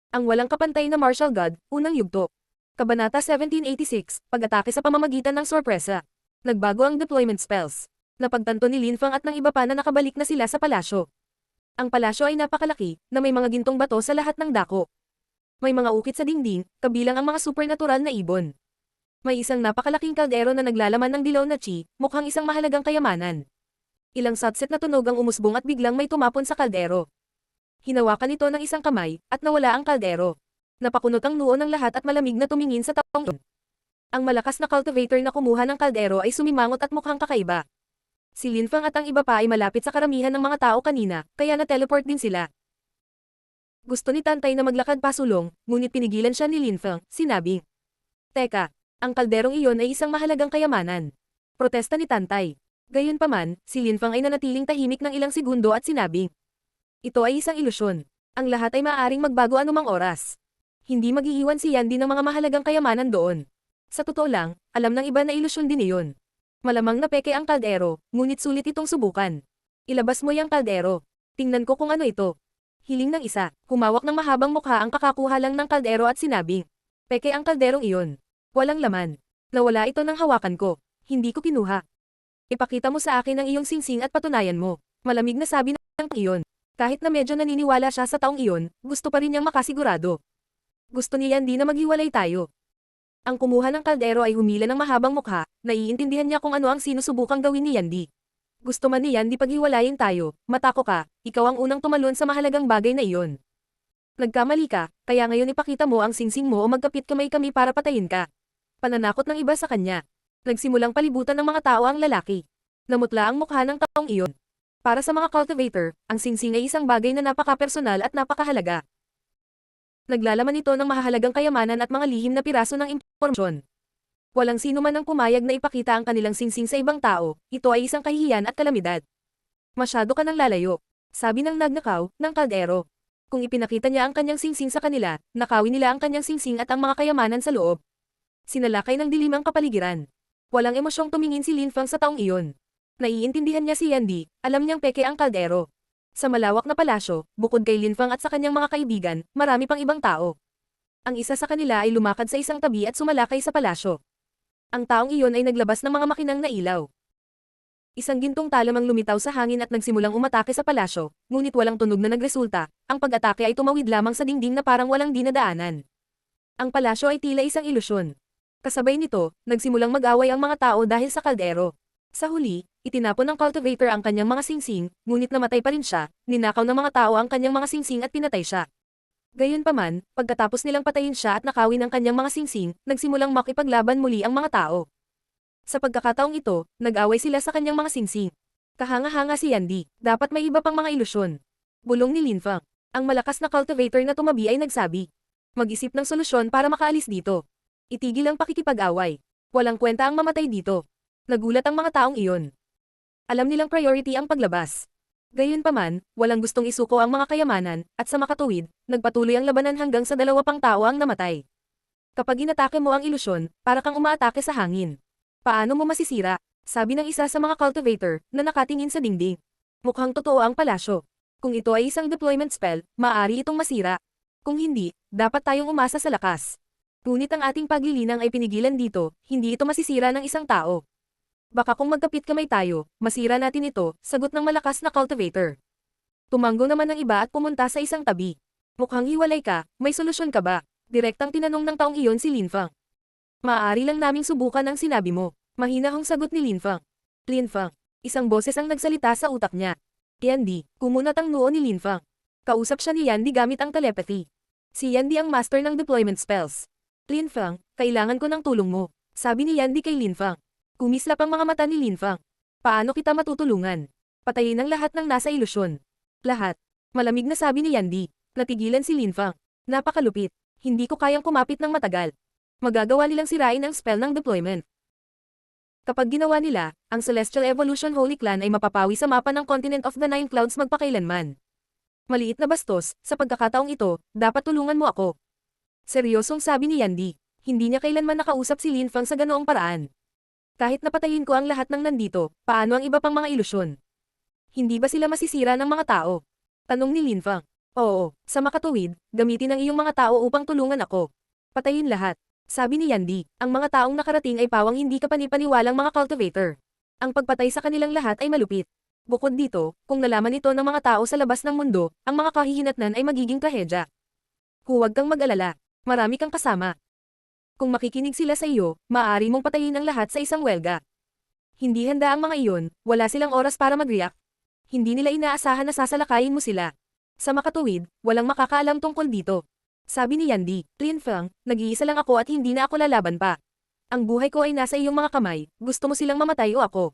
Ang walang kapantay na martial god, unang yugto. Kabanata 1786, pag-atake sa pamamagitan ng sorpresa. Nagbago ang deployment spells. Napagtanto ni Lin Fang at ng iba pa na nakabalik na sila sa palasyo. Ang palasyo ay napakalaki, na may mga gintong bato sa lahat ng dako. May mga ukit sa dingding, kabilang ang mga supernatural na ibon. May isang napakalaking kaldero na naglalaman ng dilaw na chi, mukhang isang mahalagang kayamanan. Ilang satset na tunog ang umusbong at biglang may tumapon sa kaldero. Hinawakan ito ng isang kamay, at nawala ang kaldero. Napakunot ang noo ng lahat at malamig na tumingin sa taong iyon. Ang malakas na cultivator na kumuha ng kaldero ay sumimangot at mukhang kakaiba. Si Lin Fang at ang iba pa ay malapit sa karamihan ng mga tao kanina, kaya na-teleport din sila. Gusto ni Tantay na maglakad pasulong, ngunit pinigilan siya ni Lin Fang, sinabing, "Teka, ang kalderong iyon ay isang mahalagang kayamanan." Protesta ni Tantay. Gayunpaman, si Lin Fang ay nanatiling tahimik ng ilang segundo at sinabing, "Ito ay isang ilusyon. Ang lahat ay maaaring magbago anumang oras. Hindi mag-iiwan si Yandy ng mga mahalagang kayamanan doon. Sa totoo lang, alam ng iba na ilusyon din iyon. Malamang na peke ang kaldero, ngunit sulit itong subukan. Ilabas mo yung kaldero. Tingnan ko kung ano ito." Hiling ng isa, humawak ng mahabang mukha ang kakakuha lang ng kaldero at sinabing, "Peke ang kalderong iyon. Walang laman. Nawala ito ng hawakan ko. Hindi ko kinuha. Ipakita mo sa akin ang iyong singsing at patunayan mo." Malamig na sabi ng iyon. Kahit na medyo naniniwala siya sa taong iyon, gusto pa rin niyang makasigurado. Gusto niya hindi na maghiwalay tayo. Ang kumuha ng kaldero ay humila ng mahabang mukha, naiintindihan niya kung ano ang sinusubukang gawin ni Yandy. Gusto man ni Yandy paghiwalayin tayo, matako ka, ikaw ang unang tumalon sa mahalagang bagay na iyon. Nagkamali ka, kaya ngayon ipakita mo ang singsing mo o magkapit kamay kami para patayin ka. Pananakot ng iba sa kanya. Nagsimulang palibutan ng mga tao ang lalaki. Namutla ang mukha ng taong iyon. Para sa mga cultivator, ang singsing ay isang bagay na napaka-personal at napakahalaga. Naglalaman ito ng mahalagang kayamanan at mga lihim na piraso ng impormasyon. Walang sino man ang pumayag na ipakita ang kanilang singsing sa ibang tao, ito ay isang kahihiyan at kalamidad. "Masyado ka nang lalayo," sabi ng nagnakaw, ng kaldero. Kung ipinakita niya ang kanyang singsing sa kanila, nakawin nila ang kanyang singsing at ang mga kayamanan sa loob. Sinalakay ng dilim ang kapaligiran. Walang emosyong tumingin si Lin Fang sa taong iyon. Naiintindihan niya si Yandy, alam niyang peke ang kaldero. Sa malawak na palasyo, bukod kay Lin Fang at sa kanyang mga kaibigan, marami pang ibang tao. Ang isa sa kanila ay lumakad sa isang tabi at sumalakay sa palasyo. Ang taong iyon ay naglabas ng mga makinang na ilaw. Isang gintong talamang lumitaw sa hangin at nagsimulang umatake sa palasyo, ngunit walang tunog na nagresulta. Ang pag-atake ay tumawid lamang sa dingding na parang walang dinadaanan. Ang palasyo ay tila isang ilusyon. Kasabay nito, nagsimulang mag-away ang mga tao dahil sa kaldero. Sa huli, itinapon ng cultivator ang kanyang mga singsing, ngunit namatay pa rin siya, ninakaw ng mga tao ang kanyang mga singsing at pinatay siya. Gayunpaman, pagkatapos nilang patayin siya at nakawin ang kanyang mga singsing, nagsimulang makipaglaban muli ang mga tao. Sa pagkakataong ito, nag-away sila sa kanyang mga singsing. Kahanga-hanga si Yandy, dapat may iba pang mga ilusyon. Bulong ni Lin Fang. Ang malakas na cultivator na tumabi ay nagsabi, "Mag-isip ng solusyon para makaalis dito. Itigil ang pakikipag-away. Walang kwenta ang mamatay dito." Nagulat ang mga taong iyon. Alam nilang priority ang paglabas. Gayunpaman, walang gustong isuko ang mga kayamanan, at sa makatuwid, nagpatuloy ang labanan hanggang sa 2 pang tao ang namatay. Kapag inatake mo ang ilusyon, para kang umaatake sa hangin. Paano mo masisira? Sabi ng isa sa mga cultivator, na nakatingin sa dingding. Mukhang totoo ang palasyo. Kung ito ay isang deployment spell, maaari itong masira. Kung hindi, dapat tayong umasa sa lakas. Ngunit ang ating paglilinang ay pinigilan dito, hindi ito masisira ng isang tao. Baka kung magkapit kamay tayo, masira natin ito, sagot ng malakas na cultivator. Tumango naman ng iba at pumunta sa isang tabi. "Mukhang hiwalay ka, may solusyon ka ba?" Direktang tinanong ng taong iyon si Lin Fang. "Maaari lang naming subukan ang sinabi mo." Mahinahong sagot ni Lin Fang. "Lin Fang." Isang boses ang nagsalita sa utak niya. Yandy, kumunat ang noo ni Lin Fang. Kausap siya ni Yandy gamit ang telepathy. Si Yandy ang master ng deployment spells. "Lin Fang, kailangan ko ng tulong mo," sabi ni Yandy kay Lin Fang. Kumislap ang mga mata ni Lin Fang. "Paano kita matutulungan?" "Patayin ang lahat ng nasa ilusyon." "Lahat?" Malamig na sabi ni Yandy. Natigilan si Lin Fang. "Napakalupit. Hindi ko kayang kumapit ng matagal. Magagawa nilang sirain ang spell ng deployment. Kapag ginawa nila, ang Celestial Evolution Holy Clan ay mapapawi sa mapa ng Continent of the Nine Clouds magpakailanman. Maliit na bastos, sa pagkakataong ito, dapat tulungan mo ako." Seryosong sabi ni Yandy. Hindi niya kailanman nakausap si Lin Fang sa ganoong paraan. "Kahit napatayin ko ang lahat ng nandito, paano ang iba pang mga ilusyon? Hindi ba sila masisira ng mga tao?" Tanong ni Lin Fang. Oo, sa makatuwid, gamitin ang iyong mga tao upang tulungan ako. Patayin lahat. Sabi ni Yandy, ang mga taong nakarating ay pawang hindi kapanipaniwalang mga cultivator. Ang pagpatay sa kanilang lahat ay malupit. Bukod dito, kung nalaman ito ng mga tao sa labas ng mundo, ang mga kahihinatnan ay magiging trahedya. Huwag kang mag-alala. Marami kang kasama. Kung makikinig sila sa iyo, maaari mong patayin ang lahat sa isang welga. Hindi handa ang mga iyon, wala silang oras para mag-react. Hindi nila inaasahan na sasalakayin mo sila. Sa makatuwid, walang makakaalam tungkol dito. Sabi ni Yandy, Lin Feng, nag-iisa lang ako at hindi na ako lalaban pa. Ang buhay ko ay nasa iyong mga kamay, gusto mo silang mamatay o ako?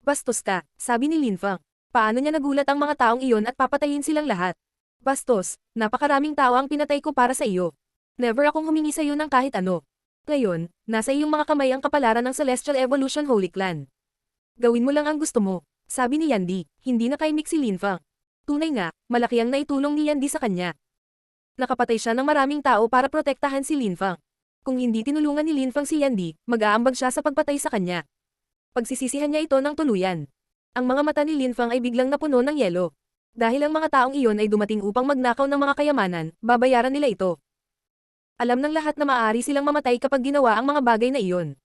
Bastos ka, sabi ni Lin Feng. Paano niya nagulat ang mga taong iyon at papatayin silang lahat? Bastos, napakaraming tao ang pinatay ko para sa iyo. Never akong humingi sa iyo ng kahit ano. Ngayon, nasa iyong mga kamay ang kapalaran ng Celestial Evolution Holy Clan. Gawin mo lang ang gusto mo, sabi ni Yandy, hindi na kaimik si Lin Feng. Tunay nga, malaki ang naitulong ni Yandy sa kanya. Nakapatay siya ng maraming tao para protektahan si Lin Feng. Kung hindi tinulungan ni Lin Feng si Yandy, mag-aambag siya sa pagpatay sa kanya. Pagsisisihan niya ito ng tuluyan. Ang mga mata ni Lin Feng ay biglang napuno ng yelo. Dahil ang mga taong iyon ay dumating upang magnakaw ng mga kayamanan, babayaran nila ito. Alam ng lahat na maaari silang mamatay kapag ginawa ang mga bagay na iyon.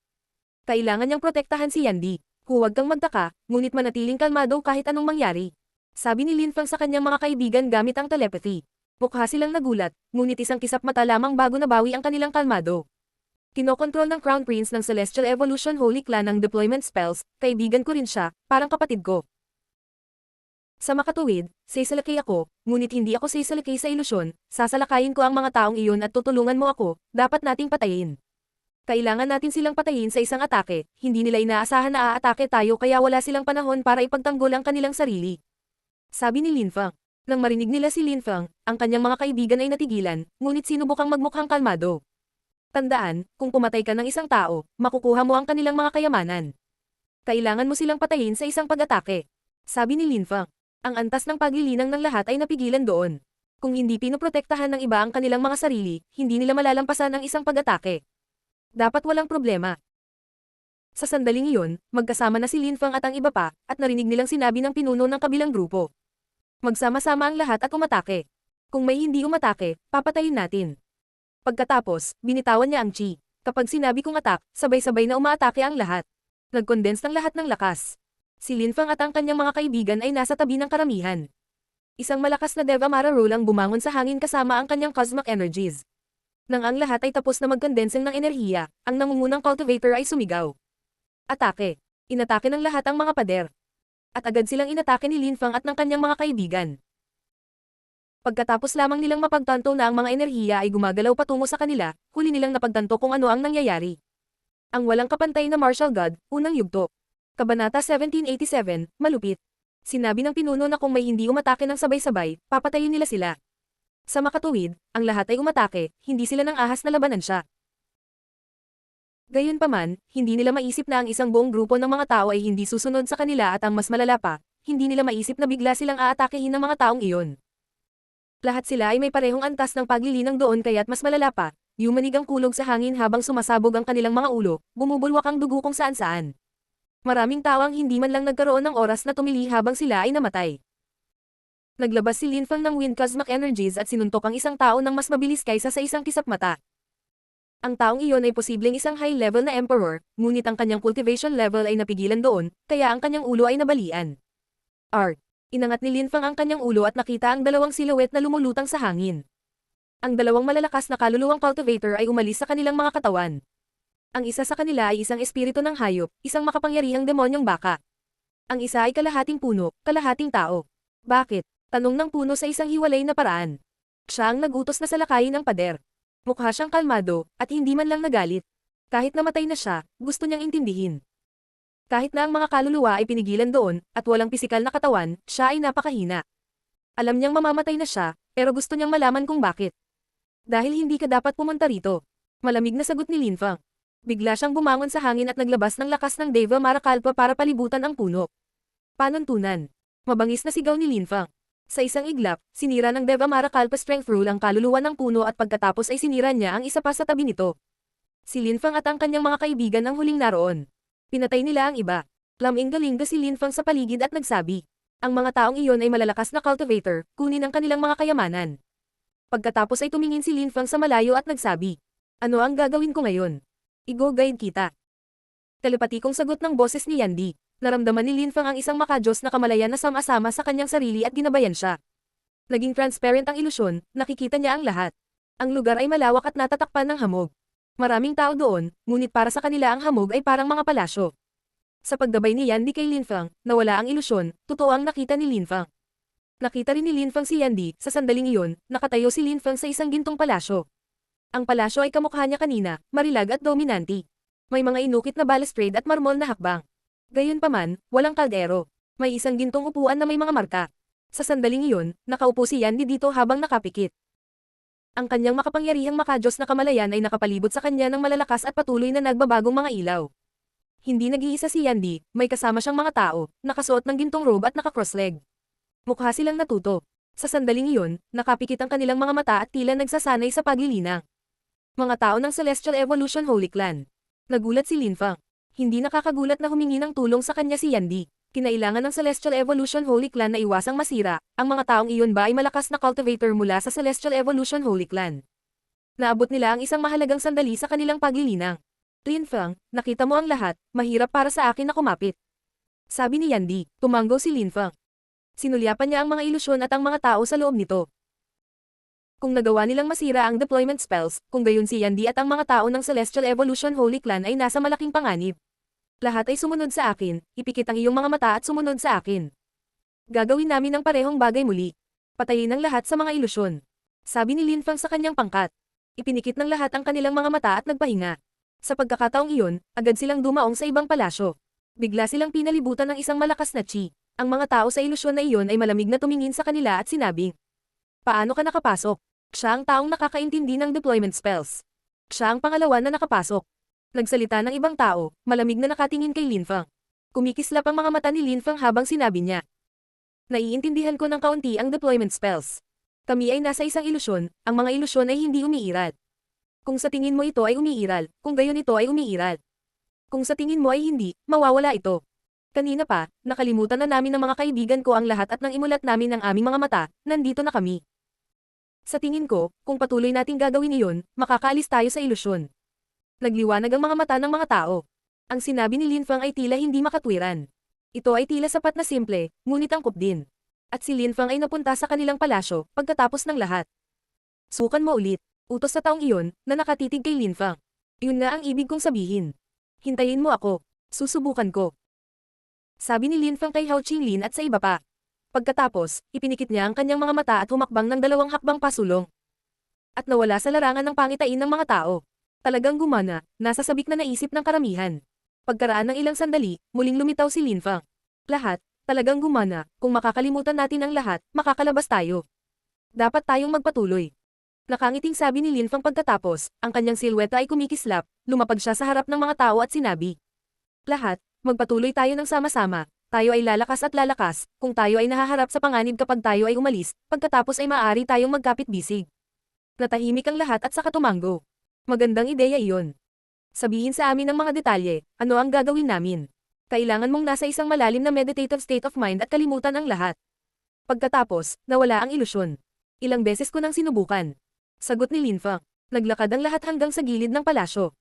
Kailangan niyang protektahan si Yandy. Huwag kang magtaka, ngunit manatiling kalmado kahit anong mangyari. Sabi ni Lin Feng sa kanyang mga kaibigan gamit ang telepathy. Mukha silang nagulat, ngunit isang kisap mata lamang bago nabawi ang kanilang kalmado. Kinokontrol ng Crown Prince ng Celestial Evolution Holy Clan ang deployment spells, kaibigan ko rin siya, parang kapatid ko. Sa makatuwid, sasalakay ako, ngunit hindi ako sasalakay sa ilusyon, sasalakayin ko ang mga taong iyon at tutulungan mo ako, dapat nating patayin. Kailangan natin silang patayin sa isang atake, hindi nila inaasahan na aatake tayo kaya wala silang panahon para ipagtanggol ang kanilang sarili. Sabi ni Lin Feng. Nang marinig nila si Lin Feng, ang kanyang mga kaibigan ay natigilan, ngunit sinubukang magmukhang kalmado. Tandaan, kung pumatay ka ng isang tao, makukuha mo ang kanilang mga kayamanan. Kailangan mo silang patayin sa isang pag-atake. Sabi ni Lin Feng. Ang antas ng paglilinang ng lahat ay napigilan doon. Kung hindi pinoprotektahan ng iba ang kanilang mga sarili, hindi nila malalampasan ang isang pag-atake. Dapat walang problema. Sa sandaling iyon, magkasama na si Lin Feng at ang iba pa, at narinig nilang sinabi ng pinuno ng kabilang grupo. Magsama-sama ang lahat at umatake. Kung may hindi umatake, papatayin natin. Pagkatapos, binitawan niya ang chi. Kapag sinabi kong attack, sabay-sabay na umaatake ang lahat. Nag-condense ng lahat ng lakas. Si Lin Feng at ang kanyang mga kaibigan ay nasa tabi ng karamihan. Isang malakas na Deva Mara roll ang bumangon sa hangin kasama ang kanyang cosmic energies. Nang ang lahat ay tapos na mag-condensing ng enerhiya, ang nangungunang cultivator ay sumigaw. Atake. Inatake ng lahat ang mga pader. At agad silang inatake ni Lin Feng at ng kanyang mga kaibigan. Pagkatapos lamang nilang mapagtanto na ang mga enerhiya ay gumagalaw patungo sa kanila, huli nilang napagtanto kung ano ang nangyayari. Ang walang kapantay na martial god, unang yugto. Kabanata 1787, malupit. Sinabi ng pinuno na kung may hindi umatake ng sabay-sabay, papatayin nila sila. Sa makatuwid, ang lahat ay umatake, hindi sila nang ahas na labanan siya. Gayunpaman, hindi nila maisip na ang isang buong grupo ng mga tao ay hindi susunod sa kanila at ang mas malala pa, hindi nila maisip na bigla silang aatakehin ng mga taong iyon. Lahat sila ay may parehong antas ng paglilinang doon kaya't mas malala pa, yumanig ang kulog sa hangin habang sumasabog ang kanilang mga ulo, bumubulwak ang dugo kung saan-saan. Maraming tao ang hindi man lang nagkaroon ng oras na tumili habang sila ay namatay. Naglabas si Lin Feng ng Wind Cosmic Energies at sinuntok ang isang tao ng mas mabilis kaysa sa isang kisap mata. Ang taong iyon ay posibleng isang high-level na emperor, ngunit ang kanyang cultivation level ay napigilan doon, kaya ang kanyang ulo ay nabalian. Inangat ni Lin Feng ang kanyang ulo at nakita ang dalawang silhouette na lumulutang sa hangin. Ang dalawang malalakas na kaluluwang cultivator ay umalis sa kanilang mga katawan. Ang isa sa kanila ay isang espiritu ng hayop, isang makapangyarihang demonyong baka. Ang isa ay kalahating puno, kalahating tao. Bakit? Tanong ng puno sa isang hiwalay na paraan. Siya ang nagutos na salakayin ang pader. Mukha siyang kalmado, at hindi man lang nagalit. Kahit namatay na siya, gusto niyang intindihin. Kahit na ang mga kaluluwa ay pinigilan doon, at walang pisikal na katawan, siya ay napakahina. Alam niyang mamamatay na siya, pero gusto niyang malaman kung bakit. Dahil hindi ka dapat pumunta rito. Malamig na sagot ni Lin Feng. Bigla siyang bumangon sa hangin at naglabas ng lakas ng Deva Marakalpa para palibutan ang puno. Panuntunan. Mabangis na sigaw ni Lin Feng. Sa isang iglap, sinira ng Deva Marakalpa Strength Rule ang kaluluwa ng puno at pagkatapos ay sinira niya ang isa pa sa tabi nito. Si Lin Feng at ang kanyang mga kaibigan ang huling naroon. Pinatay nila ang iba. Laming-galing si Lin Feng sa paligid at nagsabi. Ang mga taong iyon ay malalakas na cultivator, kunin ang kanilang mga kayamanan. Pagkatapos ay tumingin si Lin Fang sa malayo at nagsabi, ano ang gagawin ko ngayon? Igo-guide kita. Telepatikong sagot ng boses ni Yandy. Naramdaman ni Lin Fang ang isang makajos na kamalayan na sama-sama sa kanyang sarili at ginabayan siya. Naging transparent ang ilusyon, nakikita niya ang lahat. Ang lugar ay malawak at natatakpan ng hamog. Maraming tao doon, ngunit para sa kanila ang hamog ay parang mga palasyo. Sa pagdabay ni Yandy kay Lin Fang, nawala ang ilusyon, totoo ang nakita ni Lin Fang. Nakita rin ni Lin Fang si Yandy, sa sandaling iyon, nakatayo si Lin Fang sa isang gintong palasyo. Ang palasyo ay kamukha niya kanina, marilag at dominante. May mga inukit na balustrade at marmol na hakbang. Gayunpaman, walang kaldero. May isang gintong upuan na may mga marka. Sa sandaling iyon, nakaupo si Yandy dito habang nakapikit. Ang kanyang makapangyarihang makajos na kamalayan ay nakapalibot sa kanya ng malalakas at patuloy na nagbabagong mga ilaw. Hindi nag-iisa si Yandy, may kasama siyang mga tao, nakasuot ng gintong robe at naka-cross-leg. Mukha silang natuto. Sa sandaling iyon, nakapikit ang kanilang mga mata at tila nagsasanay sa paglilinang. Mga tao ng Celestial Evolution Holy Clan. Nagulat si Lin Fang. Hindi nakakagulat na humingi ng tulong sa kanya si Yandy. Kinailangan ng Celestial Evolution Holy Clan na iwasang masira, ang mga taong iyon ba ay malakas na cultivator mula sa Celestial Evolution Holy Clan. Naabot nila ang isang mahalagang sandali sa kanilang paglilinang. Lin Fang, nakita mo ang lahat, mahirap para sa akin na kumapit. Sabi ni Yandy, tumanggo si Lin Fang. Sinulyapan niya ang mga ilusyon at ang mga tao sa loob nito. Kung nagawa nilang masira ang deployment spells, kung gayon si Yandy at ang mga tao ng Celestial Evolution Holy Clan ay nasa malaking panganib. Lahat ay sumunod sa akin, ipikit ang iyong mga mata at sumunod sa akin. Gagawin namin ang parehong bagay muli. Patayin ang lahat sa mga ilusyon. Sabi ni Lin Fang sa kanyang pangkat. Ipinikit ng lahat ang kanilang mga mata at nagpahinga. Sa pagkakataong iyon, agad silang dumaong sa ibang palasyo. Bigla silang pinalibutan ng isang malakas na chi. Ang mga tao sa ilusyon na iyon ay malamig na tumingin sa kanila at sinabing, paano ka nakapasok? Siya ang taong nakakaintindi ng deployment spells. Siya ang pangalawa na nakapasok. Nagsalita ng ibang tao, malamig na nakatingin kay Lin Fang. Kumikislap ang mga mata ni Lin Fang habang sinabi niya. Naiintindihan ko ng kaunti ang deployment spells. Kami ay nasa isang ilusyon, ang mga ilusyon ay hindi umiiral. Kung sa tingin mo ito ay umiiral, kung gayon ito ay umiiral. Kung sa tingin mo ay hindi, mawawala ito. Kanina pa, nakalimutan na namin ng mga kaibigan ko ang lahat at nang imulat namin ang aming mga mata, nandito na kami. Sa tingin ko, kung patuloy nating gagawin iyon, makakaalis tayo sa ilusyon. Nagliwanag ang mga mata ng mga tao. Ang sinabi ni Lin Fang ay tila hindi makatwiran. Ito ay tila sapat na simple, ngunit angkop din. At si Lin Fang ay napunta sa kanilang palasyo, pagkatapos ng lahat. Sukan mo ulit. Utos sa taong iyon, na nakatitig kay Lin Fang. Yun nga ang ibig kong sabihin. Hintayin mo ako. Susubukan ko. Sabi ni Lin Fang kay Hao Qinglin at sa iba pa. Pagkatapos, ipinikit niya ang kanyang mga mata at humakbang ng 2 hakbang pasulong. At nawala sa larangan ng pangitain ng mga tao. Talagang gumana, nasa sabik na naisip ng karamihan. Pagkaraan ng ilang sandali, muling lumitaw si Lin Fang. Lahat, talagang gumana, kung makakalimutan natin ang lahat, makakalabas tayo. Dapat tayong magpatuloy. Nakangiting sabi ni Lin Fang pagkatapos, ang kanyang silweta ay kumikislap, lumapag siya sa harap ng mga tao at sinabi. Lahat, magpatuloy tayo ng sama-sama, tayo ay lalakas at lalakas, kung tayo ay nahaharap sa panganib kapag tayo ay umalis, pagkatapos ay maaari tayong magkapit-bisig. Natahimik ang lahat at saka tumanggo. Magandang ideya iyon. Sabihin sa amin ang mga detalye, ano ang gagawin namin. Kailangan mong nasa isang malalim na meditative state of mind at kalimutan ang lahat. Pagkatapos, nawala ang ilusyon. Ilang beses ko nang sinubukan. Sagot ni Lin Fang. Naglakad ang lahat hanggang sa gilid ng palasyo.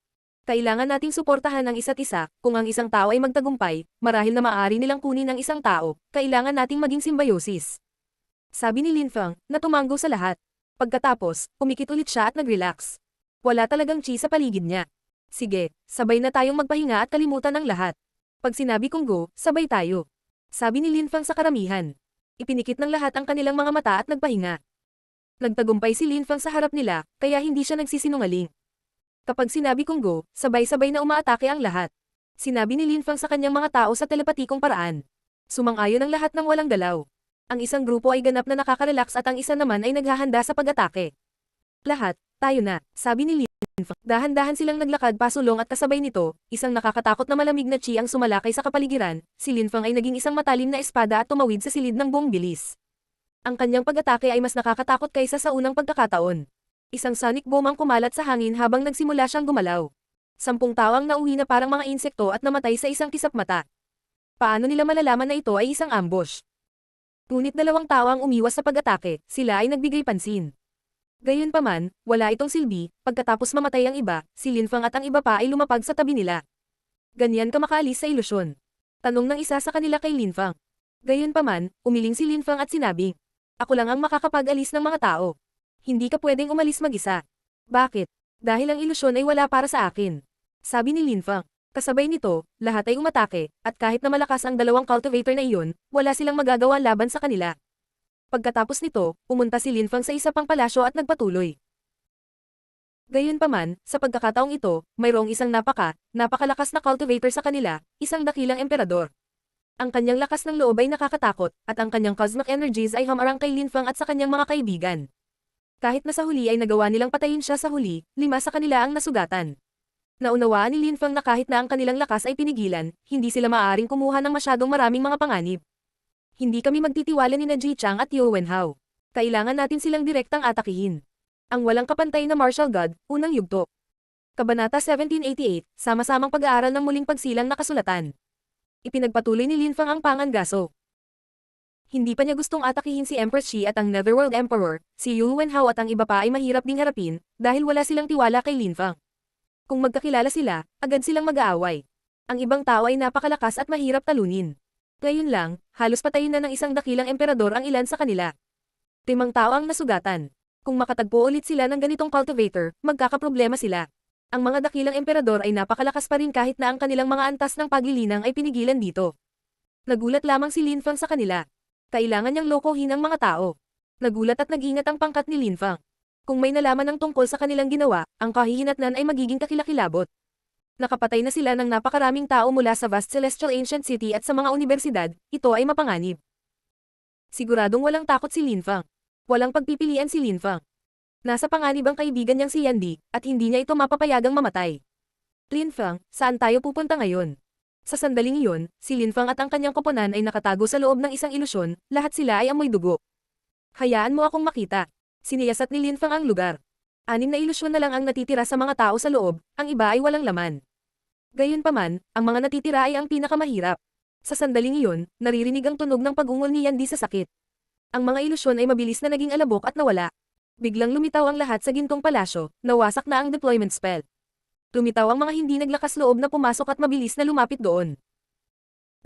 Kailangan nating suportahan ang isa't isa, kung ang isang tao ay magtagumpay, marahil na maaari nilang kunin ang isang tao, kailangan nating maging symbiosis. Sabi ni Lin Fang, na tumanggo sa lahat. Pagkatapos, pumikit ulit siya at nag-relax. Wala talagang chi sa paligid niya. Sige, sabay na tayong magpahinga at kalimutan ang lahat. Pag sinabi kong go, sabay tayo. Sabi ni Lin Fang sa karamihan. Ipinikit ng lahat ang kanilang mga mata at nagpahinga. Nagtagumpay si Lin Fang sa harap nila, kaya hindi siya nagsisinungaling. Kapag sinabi kong go, sabay-sabay na umaatake ang lahat. Sinabi ni Lin Fang sa kanyang mga tao sa telepatikong paraan. Sumang-ayon ang lahat ng walang dalaw. Ang isang grupo ay ganap na nakaka-relax at ang isa naman ay naghahanda sa pag-atake. Lahat, tayo na, sabi ni Lin Fang. Dahan-dahan silang naglakad pasulong at kasabay nito, isang nakakatakot na malamig na chi ang sumalakay sa kapaligiran, si Lin Fang ay naging isang matalim na espada at tumawid sa silid ng buong bilis. Ang kanyang pag-atake ay mas nakakatakot kaysa sa unang pagkakataon. Isang sonic boom ang kumalat sa hangin habang nagsimula siyang gumalaw. 10 tao ang nauwi na parang mga insekto at namatay sa isang kisap mata. Paano nila malalaman na ito ay isang ambush? Ngunit dalawang tao ang umiwas sa pag-atake, sila ay nagbigay pansin. Gayunpaman, wala itong silbi, pagkatapos mamatay ang iba, si Linfang at ang iba pa ay lumapag sa tabi nila. Ganyan ka makaalis sa ilusyon. Tanong ng isa sa kanila kay Linfang. Gayunpaman, umiling si Linfang at sinabing, ako lang ang makakapag-alis ng mga tao. Hindi ka pwedeng umalis mag-isa. Bakit? Dahil ang ilusyon ay wala para sa akin. Sabi ni Linfang. Kasabay nito, lahat ay umatake, at kahit na malakas ang dalawang cultivator na iyon, wala silang magagawa laban sa kanila. Pagkatapos nito, pumunta si Linfang sa isa pang palasyo at nagpatuloy. Gayunpaman, sa pagkakataong ito, mayroong isang napakalakas na cultivator sa kanila, isang dakilang emperador. Ang kanyang lakas ng loob ay nakakatakot, at ang kanyang cosmic energies ay hamarang kay Linfang at sa kanyang mga kaibigan. Kahit na sa huli ay nagawa nilang patayin siya sa huli, 5 sa kanila ang nasugatan. Naunawaan ni Linfang na kahit na ang kanilang lakas ay pinigilan, hindi sila maaaring kumuha ng masyadong maraming mga panganib. Hindi kami magtitiwala ni Ji Chang at Yue Wenhao. Kailangan natin silang direktang atakihin. Ang walang kapantay na martial god, unang yugto. Kabanata 1788, sama-samang pag-aaral ng muling pagsilang na kasulatan. Ipinagpatuloy ni Linfang ang pangangaso. Hindi pa niya gustong atakihin si Empress Shi at ang Netherworld Emperor, si Yue Wenhao at ang iba pa ay mahirap ding harapin, dahil wala silang tiwala kay Linfang. Kung magkakilala sila, agad silang mag-aaway. Ang ibang tao ay napakalakas at mahirap talunin. Ngayon lang, halos patayin na ng isang dakilang emperador ang ilan sa kanila. 5 tao ang nasugatan. Kung makatagpo ulit sila ng ganitong cultivator, magkakaproblema sila. Ang mga dakilang emperador ay napakalakas pa rin kahit na ang kanilang mga antas ng paglilinang ay pinigilan dito. Nagulat lamang si Linfang sa kanila. Kailangan niyang lokohin ang mga tao. Nagulat at nag-ingat ang pangkat ni Linfang. Kung may nalaman ng tungkol sa kanilang ginawa, ang kahihinatnan ay magiging kakilakilabot. Nakapatay na sila ng napakaraming tao mula sa vast celestial ancient city at sa mga universidad, ito ay mapanganib. Siguradong walang takot si Linfang. Walang pagpipilian si Linfang. Nasa panganib ang kaibigan niyang si Yandy, at hindi niya ito mapapayagang mamatay. Linfang, saan tayo pupunta ngayon? Sa sandaling iyon, si Linfang at ang kanyang koponan ay nakatago sa loob ng isang ilusyon, lahat sila ay amoy dugo. Hayaan mo akong makita. Siniyasat ni Linfang ang lugar. 6 na ilusyon na lang ang natitira sa mga tao sa loob, ang iba ay walang laman. Gayunpaman, ang mga natitira ay ang pinakamahirap. Sa sandaling iyon, naririnig ang tunog ng pag-ungol ni Yandy sa sakit. Ang mga ilusyon ay mabilis na naging alabok at nawala. Biglang lumitaw ang lahat sa gintong palasyo, nawasak na ang deployment spell. Lumitaw ang mga hindi naglakas loob na pumasok at mabilis na lumapit doon.